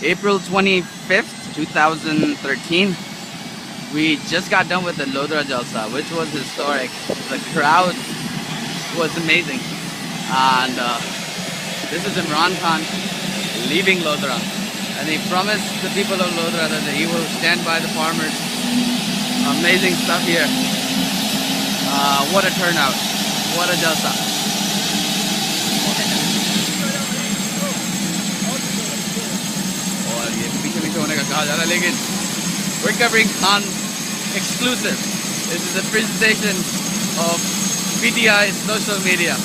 April 25th, 2013. We just got done with the Lodra Jalsa, which was historic. The crowd was amazing. And this is Imran Khan leaving Lodra. And he promised the people of Lodra that he will stand by the farmers. Amazing stuff here. What a turnout. What a Jalsa. We're covering Khan exclusive. This is a presentation of PTI social media.